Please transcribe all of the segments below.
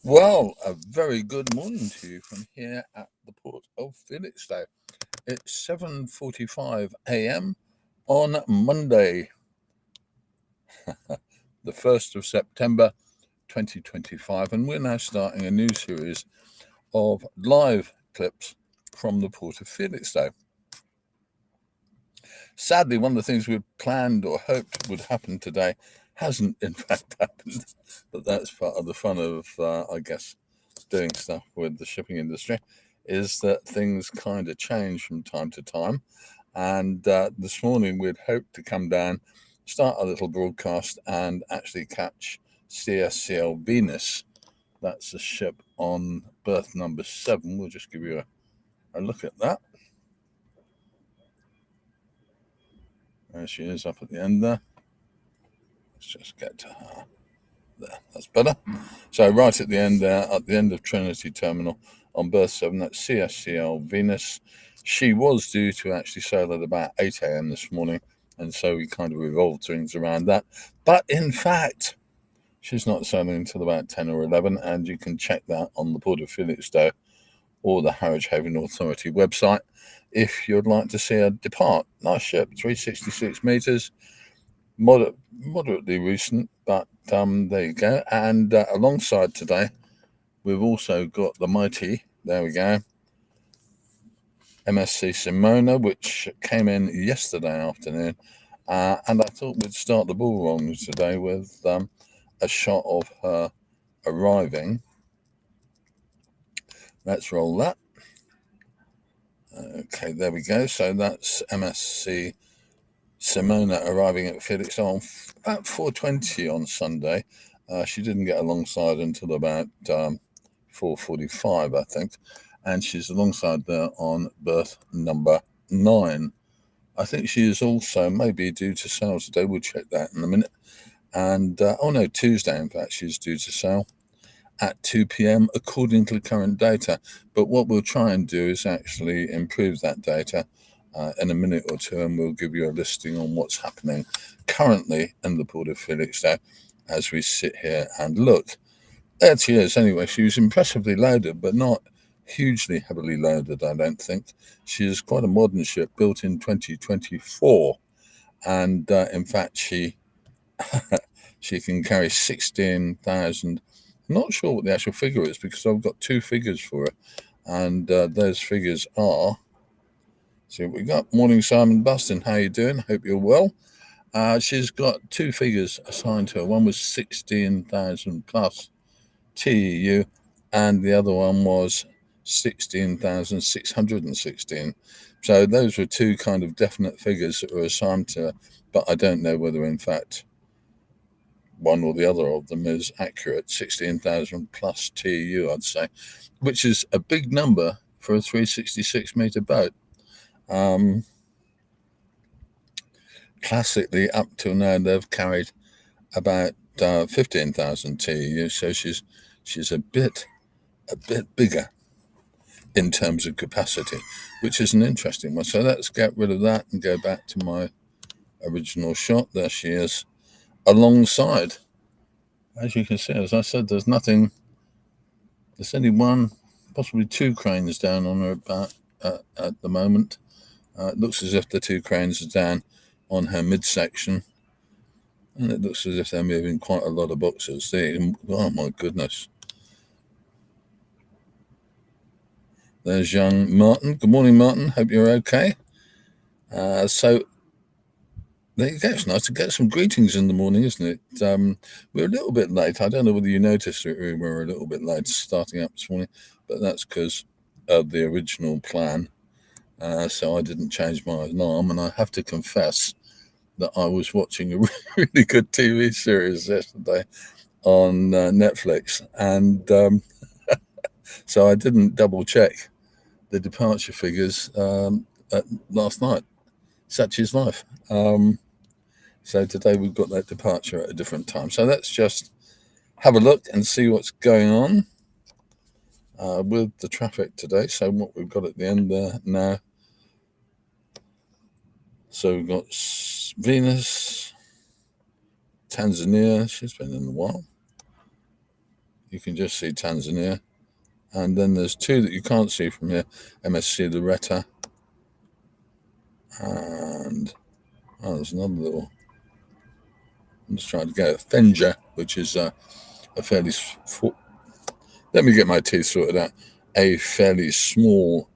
Well, a very good morning to you from here at the Port of Felixstowe. It's 7:45 a.m. on Monday, the 1st of September 2025, and we're now starting a new series of live clips from the Port of Felixstowe. Sadly, one of the things we'd planned or hoped would happen today hasn't in fact happened, but that's part of the fun of, I guess, doing stuff with the shipping industry, is that things kind of change from time to time. And this morning we'd hoped to come down, start a little broadcast, and actually catch CSCL Venus. That's a ship on berth number 7. We'll just give you a look at that. There she is up at the end there. Let's just get to her. There, that's better. So right at the end there, at the end of Trinity Terminal on berth 7, that's CSCL Venus. She was due to actually sail at about 8 a.m. this morning, and so we kind of revolved things around that. But in fact, she's not sailing until about 10 or 11, and you can check that on the Port of Felixstowe or the Harwich Haven Authority website if you'd like to see her depart. Nice ship, 366 metres. Moderately recent, but there you go. And alongside today, we've also got the mighty, there we go, MSC Simona, which came in yesterday afternoon. And I thought we'd start the ball rolling today with a shot of her arriving. Let's roll that. Okay, there we go. So that's MSC Simona arriving at Felixstowe on about 4:20 on Sunday. She didn't get alongside until about 4:45, I think, and she's alongside there on berth number 9. I think she is also maybe due to sail today. We'll check that in a minute. And Tuesday, in fact, she's due to sail at 2 p.m. according to the current data. But what we'll try and do is actually improve that data in a minute or two, and we'll give you a listing on what's happening currently in the Port of Felixstowe as we sit here and look. There she is. Anyway, she was impressively loaded, but not hugely heavily loaded, I don't think. She is quite a modern ship, built in 2024, and in fact, she can carry 16,000. I'm not sure what the actual figure is because I've got two figures for her, and those figures are. See what we got. Morning, Simon Buston. How you doing? Hope you're well. She's got two figures assigned to her. One was 16,000 plus TEU, and the other one was 16,616. So those were two kind of definite figures that were assigned to her, but I don't know whether in fact one or the other of them is accurate. 16,000 plus TEU, I'd say, which is a big number for a 366 meter boat. Classically, up till now, they've carried about 15,000 TEU, so she's a bit bigger in terms of capacity, which is an interesting one. So let's get rid of that and go back to my original shot. There she is, alongside. As you can see, as I said, there's nothing. There's only one, possibly two cranes down on her about at the moment. It looks as if the two cranes are down on her midsection, and it looks as if they're moving quite a lot of boxes. Oh my goodness. There's young Martin. Good morning, Martin. Hope you're okay. So there you go. It's nice to get some greetings in the morning, isn't it? We're a little bit late. I don't know whether you noticed that we were a little bit late starting up this morning, but that's because of the original plan. So I didn't change my alarm, and I have to confess that I was watching a really good TV series yesterday on Netflix, and so I didn't double check the departure figures last night. Such is life. So today we've got that departure at a different time. So let's just have a look and see what's going on with the traffic today. So what we've got at the end there now. So we've got Venus, Tanzania. She's been in a while. You can just see Tanzania. And then there's two that you can't see from here, MSC Loretta. And there's another little, I'm just trying to get a Fenja, which is a fairly, let me get my teeth sorted out, a fairly small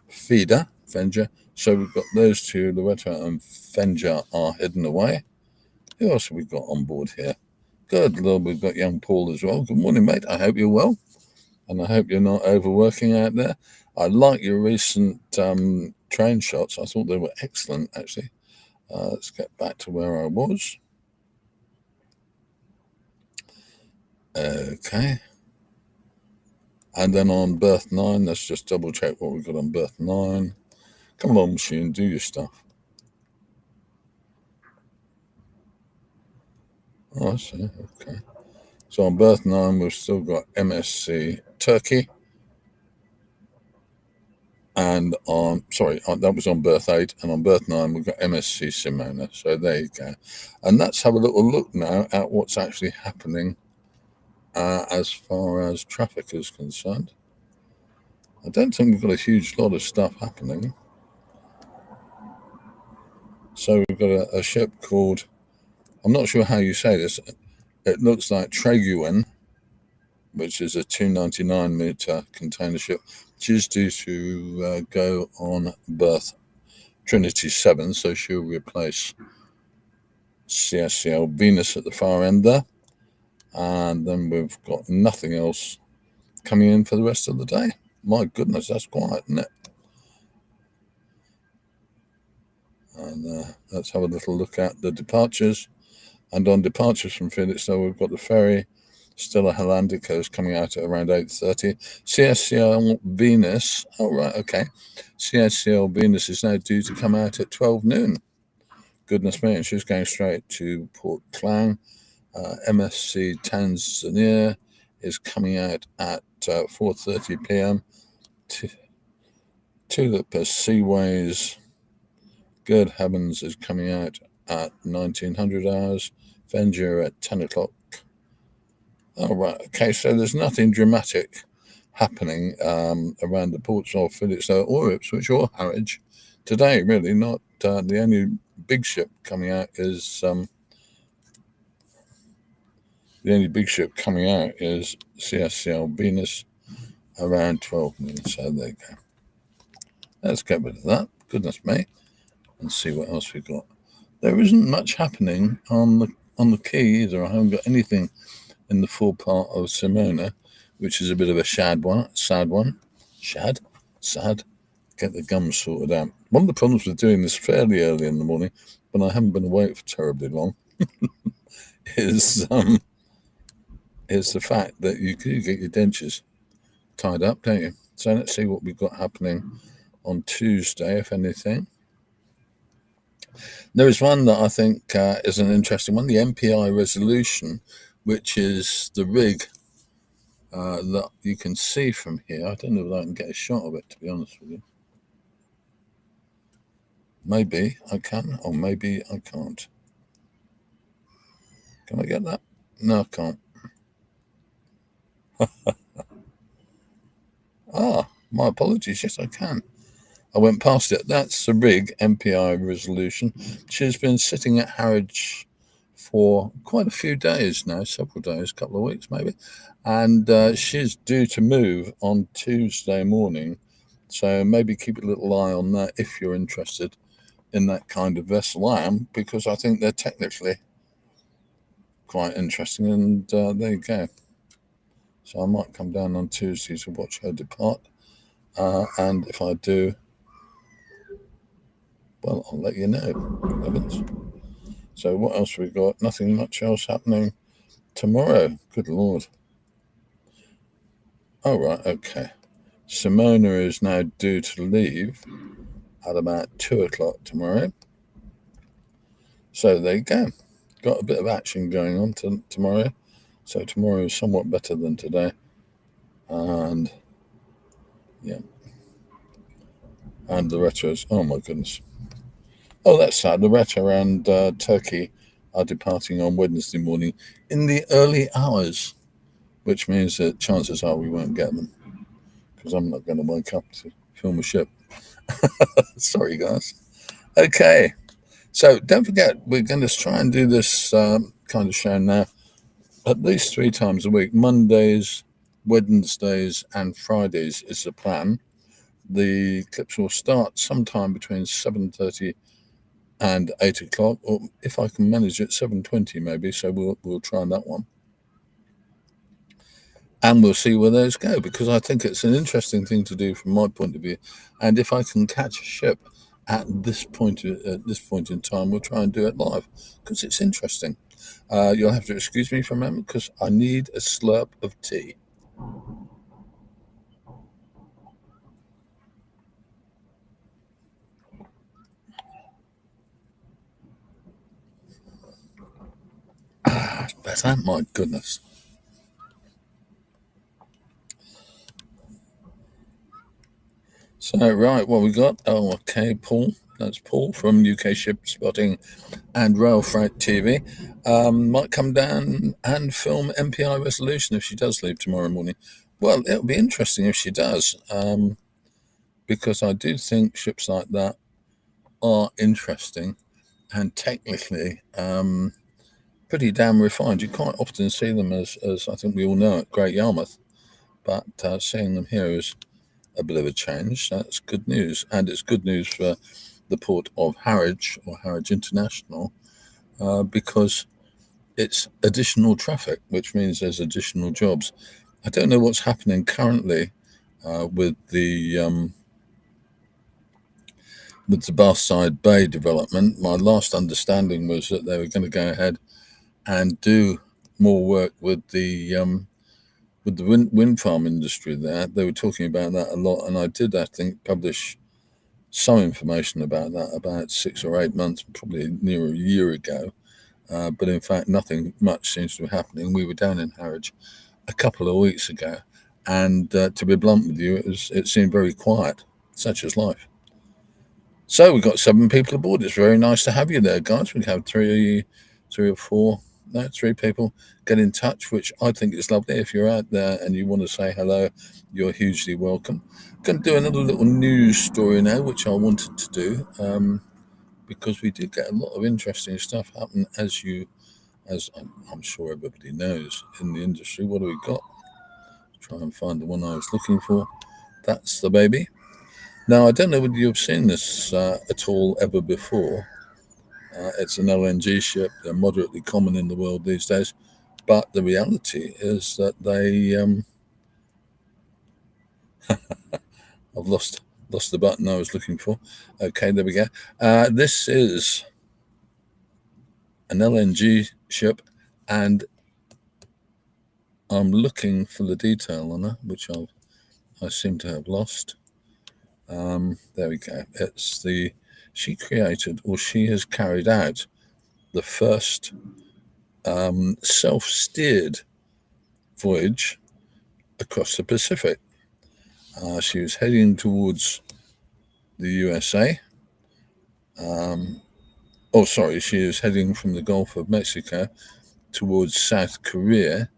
feeder, Fenja. So we've got those two, Loretta and Fenja, are hidden away. Who else have we got on board here? Good Lord, we've got young Paul as well. Good morning, mate. I hope you're well. And I hope you're not overworking out there. I like your recent train shots. I thought they were excellent, actually. Let's get back to where I was. Okay. And then on berth 9, let's just double check what we've got on berth 9. Come along, machine, do your stuff. Oh, I see. Okay. So on berth 9, we've still got MSC Turkey. And that was on berth 8. And on berth 9, we've got MSC Simona. So there you go. And let's have a little look now at what's actually happening as far as traffic is concerned. I don't think we've got a huge lot of stuff happening. So we've got a ship called, I'm not sure how you say this, it looks like Treguin, which is a 299 meter container ship, which is due to go on berth Trinity 7, so she'll replace CSCL Venus at the far end there. And then we've got nothing else coming in for the rest of the day. My goodness, that's quiet, isn't it? And let's have a little look at the departures. And on departures from Felixstowe, we've got the ferry Stella Hollandica coming out at around 8:30. CSCL Venus, okay. CSCL Venus is now due to come out at 12 noon. Goodness me, and she's going straight to Port Klang. MSC Tanzania is coming out at 4:30 p.m. Tulip Seaways, Good Heavens is coming out at 1900 hours. Fenja at 10 o'clock. All right, okay, so there's nothing dramatic happening around the ports of Felixstowe or Ipswich or Harwich today, really. Not the only big ship coming out is CSCL Venus around 12 noon. So there you go. Let's get rid of that. Goodness me, and see what else we've got. There isn't much happening on the quay either. I haven't got anything in the full part of Simona, which is a bit of a sad one. Sad. Get the gums sorted out. One of the problems with doing this fairly early in the morning, when I haven't been awake for terribly long, is the fact that you do get your dentures tied up, don't you? So let's see what we've got happening on Tuesday, if anything. There is one that I think is an interesting one, the MPI Resolution, which is the rig that you can see from here. I don't know if I can get a shot of it, to be honest with you. Maybe I can, or maybe I can't. Can I get that? No, I can't. My apologies. Yes, I can. I went past it. That's the rig, MPI Resolution. She's been sitting at Harwich for quite a few days now, several days, a couple of weeks maybe. And she's due to move on Tuesday morning. So maybe keep a little eye on that if you're interested in that kind of vessel. I am, because I think they're technically quite interesting. And there you go. So I might come down on Tuesday to watch her depart. And if I do, well, I'll let you know. So what else we got? Nothing much else happening tomorrow. Good Lord. All right, okay. Simona is now due to leave at about 2 o'clock tomorrow. So there you go. Got a bit of action going on tomorrow. So tomorrow is somewhat better than today. And yeah. And the retros. Oh my goodness. Oh, that's sad. The retro and Turkey are departing on Wednesday morning in the early hours. which means that chances are we won't get them because I'm not going to wake up to film a ship. Sorry, guys. Okay, so don't forget, we're going to try and do this kind of show now at least 3 times a week. Mondays, Wednesdays, and Fridays is the plan. The clips will start sometime between 7:30 and 8 o'clock, or if I can manage it, 7:20 maybe. So we'll try that one, and we'll see where those go, because I think it's an interesting thing to do from my point of view. And if I can catch a ship at this point in time, we'll try and do it live because it's interesting. You'll have to excuse me for a moment because I need a slurp of tea. Better, my goodness. So, right, what we got? Oh, okay, Paul. That's Paul from UK Ship Spotting and Rail Freight TV. Might come down and film MPI Resolution if she does leave tomorrow morning. Well, it'll be interesting if she does, because I do think ships like that are interesting and technically pretty damn refined. You quite often see them, as I think we all know, at Great Yarmouth, but seeing them here is a bit of a change. That's good news, and it's good news for the port of Harwich or Harwich International, because it's additional traffic, which means there's additional jobs. I don't know what's happening currently with the Bathside Bay development. My last understanding was that they were going to go ahead and do more work with the wind farm industry there. They were talking about that a lot, and I did, I think, publish some information about that about 6 or 8 months, probably near a year ago. But in fact, nothing much seems to be happening. We were down in Harwich a couple of weeks ago, and to be blunt with you, it seemed very quiet, such as life. So we've got 7 people aboard. It's very nice to have you there, guys. We have three or four, no, 3 people get in touch, which I think is lovely. If you're out there and you want to say hello, you're hugely welcome. Going to do another little news story now, which I wanted to do, because we did get a lot of interesting stuff happen, as I'm sure everybody knows in the industry. What do we got? Try and find the one I was looking for. That's the baby. Now, I don't know whether you've seen this at all ever before. It's an LNG ship. They're moderately common in the world these days. But the reality is that I've lost the button I was looking for. Okay, there we go. This is an LNG ship, and I'm looking for the detail on her, which I seem to have lost. There we go. She created, or she has carried out, the first self-steered voyage across the Pacific. She was heading towards the USA. She was heading from the Gulf of Mexico towards South Korea,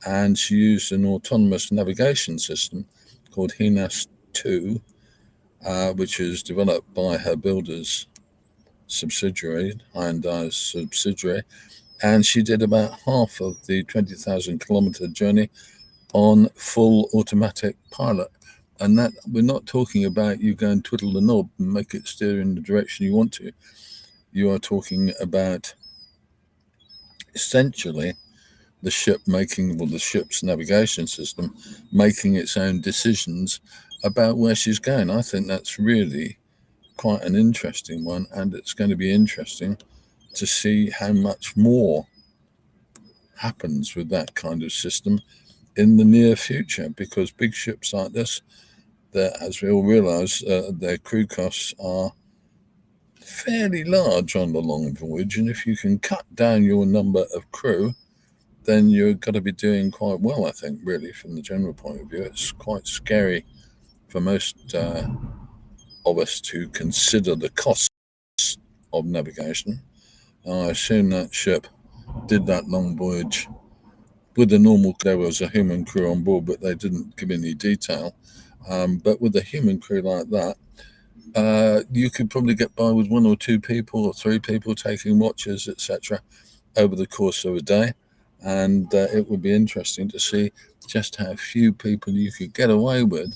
and she used an autonomous navigation system called HENAS 2, which is developed by her builder's subsidiary, Hyundai's subsidiary, and she did about half of the 20,000 kilometer journey on full automatic pilot. And that, we're not talking about you go and twiddle the knob and make it steer in the direction you want to. You are talking about essentially the ship's navigation system making its own decisions about where she's going. I think that's really quite an interesting one, and it's going to be interesting to see how much more happens with that kind of system in the near future, because big ships like this, as we all realize, their crew costs are fairly large on the long voyage, and if you can cut down your number of crew, then you're going to be doing quite well, I think, really, from the general point of view. It's quite scary for most of us to consider the costs of navigation. I assume that ship did that long voyage With the normal, there was a human crew on board, but they didn't give any detail. But with a human crew like that, you could probably get by with one or two people or three people taking watches, etc., over the course of a day. And it would be interesting to see just how few people you could get away with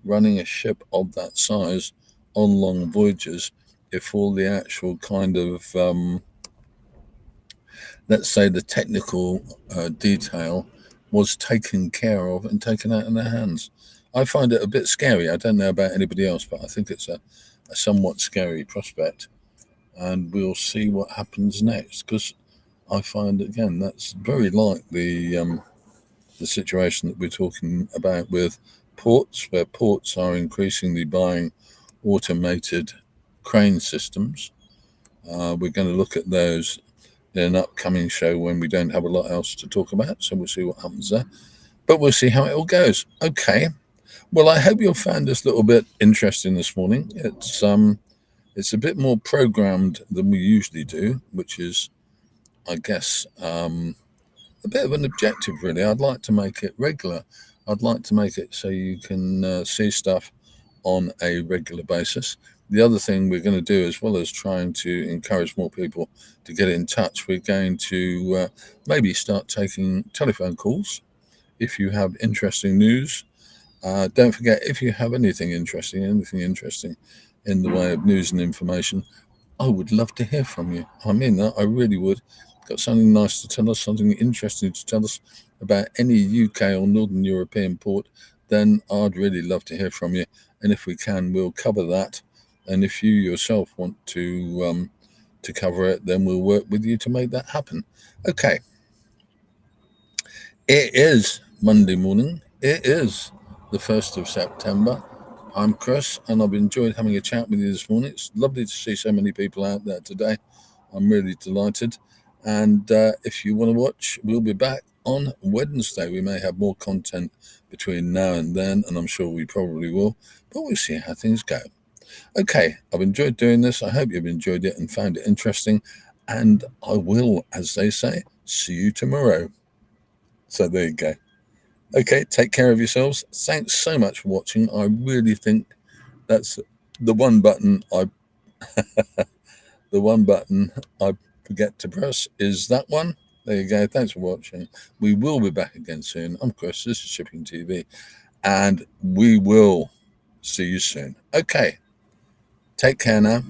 running a ship of that size on long voyages if all the actual kind of, let's say, the technical detail was taken care of and taken out in their hands. I find it a bit scary. I don't know about anybody else, but I think it's a somewhat scary prospect. And we'll see what happens next, because I find, again, that's very like the situation that we're talking about with ports, where ports are increasingly buying automated crane systems. We're going to look at those in an upcoming show when we don't have a lot else to talk about, so we'll see what happens there. But we'll see how it all goes. Okay. Well, I hope you'll find this little bit interesting this morning. It's a bit more programmed than we usually do, which is, I guess, a bit of an objective, really. I'd like to make it regular. I'd like to make it so you can see stuff on a regular basis. The other thing we're going to do, as well as trying to encourage more people to get in touch, we're going to maybe start taking telephone calls if you have interesting news. Don't forget, if you have anything interesting in the way of news and information, I would love to hear from you. I mean that, I really would. Got something nice to tell us, something interesting to tell us about any UK or Northern European port, then I'd really love to hear from you. And if we can, we'll cover that. And if you yourself want to cover it, then we'll work with you to make that happen. Okay. It is Monday morning. It is the 1st of September. I'm Chris, and I've enjoyed having a chat with you this morning. It's lovely to see so many people out there today. I'm really delighted. And if you want to watch, we'll be back on Wednesday. We may have more content between now and then, and I'm sure we probably will, but we'll see how things go. Okay, I've enjoyed doing this. I hope you've enjoyed it and found it interesting. And I will, as they say, see you tomorrow. So there you go. Okay, take care of yourselves. Thanks so much for watching. I really think that's the one button I forget to press is that one. There you go. Thanks for watching. We will be back again soon. I'm Chris. This is Shipping TV, and we will see you soon. Okay. Take care now.